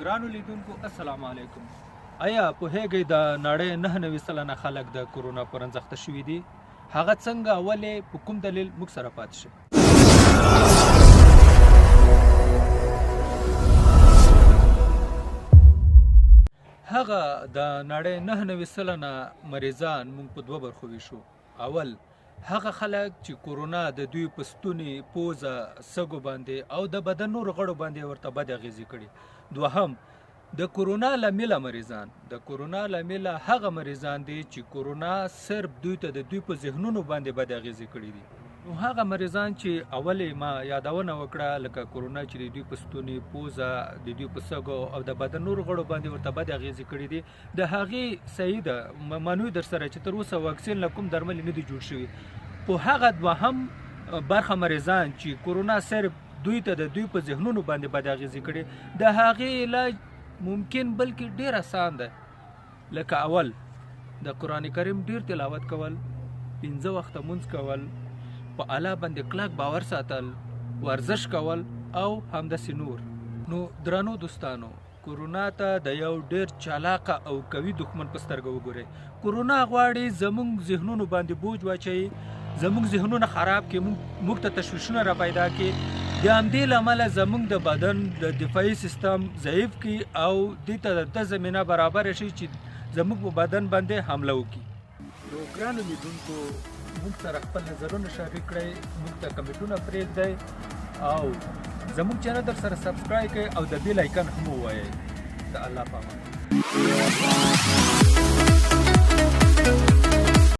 ګرانو لیدونکو السلام علیکم. آیا پوهیږئ د نړۍ 99 سلنه خلک د کرونا پر انځخته شوي دي؟ هغه څنګه ولې په کوم دلیل موږ سره پاتې شي؟ هغه د نړۍ 99 سلنه مریضان موږ په دوه برخو ویشو. اول هغه خلک چې کرونا د دوی په ستوني، پوزه، سږو باندې او د بدن نورو غړو باندې ورته بد اغېزې کړي. دوهم د کرونا لامله مریضان. د کرونا لامله هغه مریضان دي چې کرونا صرف دوی ته د دوی په ذهنونو باندې بد اغېزې کړي دي. نو هغه مریضان چې اولې ما یادونه وکړه لکه کرونا چې د دوی په ستوني، پوزه، د دوی په سږو او د بدن نورو غړو باندې ورته بد اغېزې کړي دي، د هغې صحیح ده منو در سره چې تر اوسه واکسین له کوم درمل نه دي جوړ شوي. په هغه دوهم برخه مریضان چې کرونا صرف دوی ته د دوی په ذهنونو باندې بد اغېزې کړي، د هغې علاج ممکن بلکې ډېر آسان ده. لکه اول د قرآن کریم ډېر تلاوت کول، 5 وخته مونځ کول، په الله باندې کلک باور ساتل، ورزش کول او همداسې نور. نو درنو دوستانو، کرونا ته د یو ډېر چالاقه او قوي دښمن په سترګه وګورئ. کرونا غواړي زموږ ذهنونو باندې بوج واچوي، زموږ ذهنونه خراب کړي، موږ ته تشویشونه را پیدا کړي، د همدې له امله زموږ د بدن د دفاعي سیستم ضعیف کړي او دې ته د زمینه برابره شي چې زموږ په بدن باندې حمله وکړي. نو ګرانو لیدونکو، موږ سره خپل نظرونه شریک کړئ، موږ ته کمنټونه پرېږدئ او زموږ چینل در سره سبسکرایب کړئ او د بیل آیکن هم ووایئ. د الله په امان.